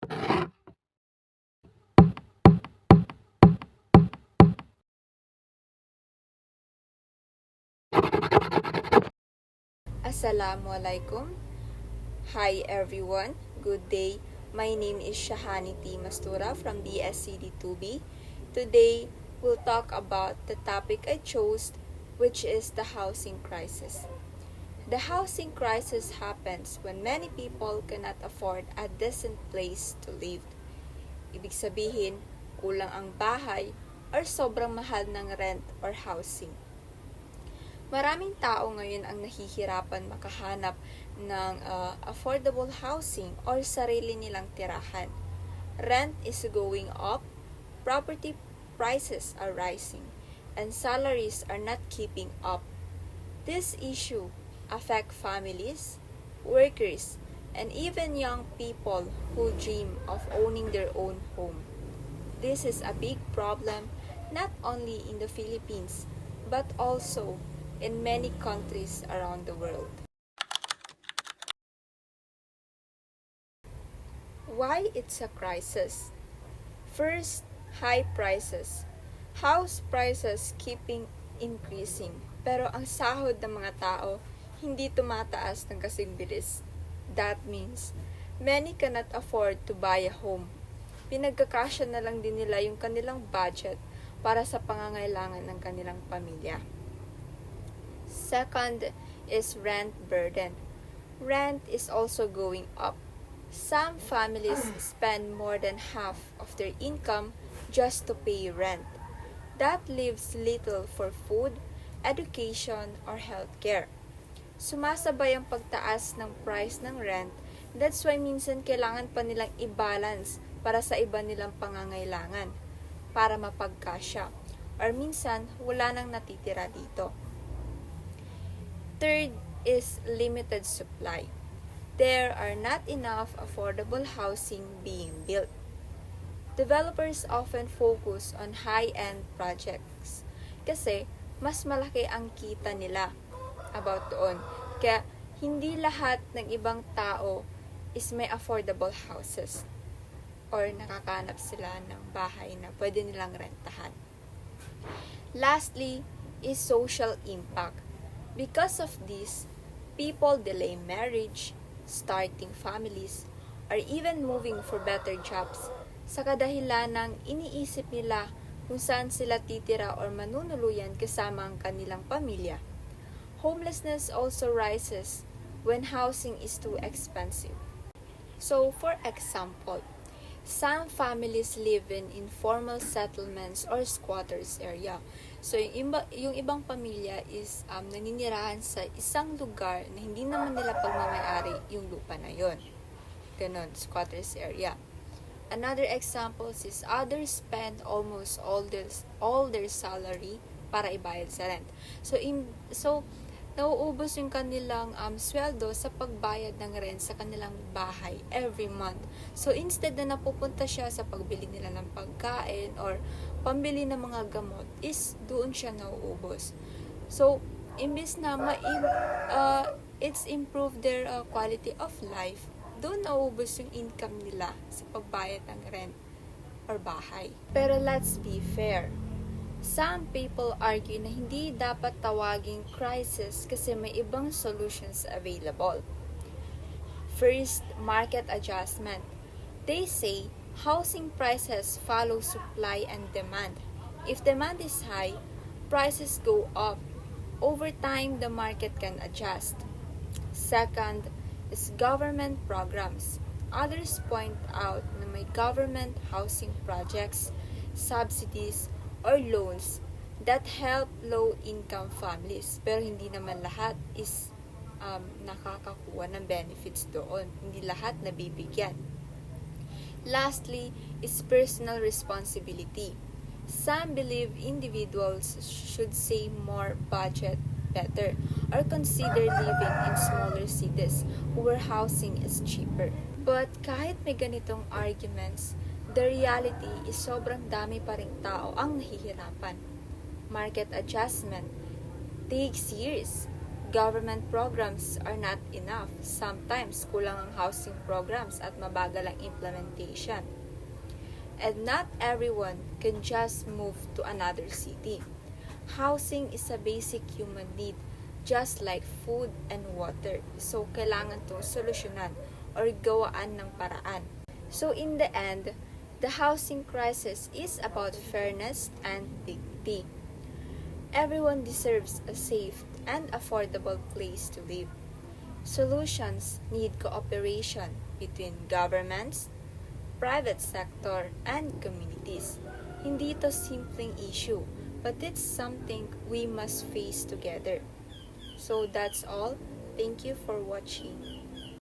Assalamualaikum. Hi everyone. Good day. My name is Shahanity Mastura from BSCD2B. Today, we'll talk about the topic I chose, which is the housing crisis. The housing crisis happens when many people cannot afford a decent place to live. Ibig sabihin, kulang ang bahay or sobrang mahal ng rent or housing. Maraming tao ngayon ang nahihirapan makahanap ng affordable housing or sarili nilang tirahan. Rent is going up, property prices are rising, and salaries are not keeping up. This issue affect families, workers, and even young people who dream of owning their own home. This is a big problem not only in the Philippines but also in many countries around the world. Why it's a crisis? First, high prices. House prices keeping increasing, pero ang sahod ng mga tao hindi tumataas ng kasing bilis. That means, many cannot afford to buy a home. Pinagkakasya na lang din nila yung kanilang budget para sa pangangailangan ng kanilang pamilya. Second is rent burden. Rent is also going up. Some families spend more than half of their income just to pay rent. That leaves little for food, education, or healthcare. Sumasabay ang pagtaas ng price ng rent, that's why minsan kailangan pa nilang i-balance para sa iba nilang pangangailangan, para mapagkasya, or minsan wala nang natitira dito. Third is limited supply. There are not enough affordable housing being built. Developers often focus on high-end projects kasi mas malaki ang kita nila about doon. Kaya hindi lahat ng ibang tao is may affordable houses or nakakanap sila ng bahay na pwede nilang rentahan. Lastly is social impact. Because of this, people delay marriage, starting families, or even moving for better jobs sa kadahilan ng iniisip nila kung saan sila titira or manunuluyan kasama ang kanilang pamilya. Homelessness also rises when housing is too expensive. So, for example, some families live in informal settlements or squatters area. So, yung ibang pamilya is naninirahan sa isang lugar na hindi naman nila pagmamayari yung lupa na yon. Ganon, squatters area. Another example is others spend almost all their salary para ibayad sa rent. So nauubos yung kanilang sweldo sa pagbayad ng rent sa kanilang bahay every month. So, instead na napupunta siya sa pagbili nila ng pagkain or pambili ng mga gamot, is doon siya nauubos. So, imbis na it's improved their quality of life, doon nauubos yung income nila sa pagbayad ng rent or bahay. Pero let's be fair. Some people argue na hindi dapat tawaging crisis kasi may ibang solutions available. First, market adjustment. They say housing prices follow supply and demand. If demand is high, prices go up. Over time, the market can adjust. Second is government programs. Others point out na may government housing projects, subsidies, or loans that help low-income families. Pero hindi naman lahat is nakakakuha ng benefits doon. Hindi lahat nabibigyan. Lastly is personal responsibility. Some believe individuals should save more, budget better, or consider living in smaller cities where housing is cheaper. But kahit may ganitong arguments, the reality is sobrang dami pa ring tao ang nahihirapan. Market adjustment takes years. Government programs are not enough. Sometimes kulang ang housing programs at mabagal ang implementation. And not everyone can just move to another city. Housing is a basic human need, just like food and water. So, kailangan itong solusyonan or gawaan ng paraan. So, in the end, the housing crisis is about fairness and dignity. Everyone deserves a safe and affordable place to live. Solutions need cooperation between governments, private sector, and communities. Hindi ito simpleng issue, but it's something we must face together. So that's all. Thank you for watching.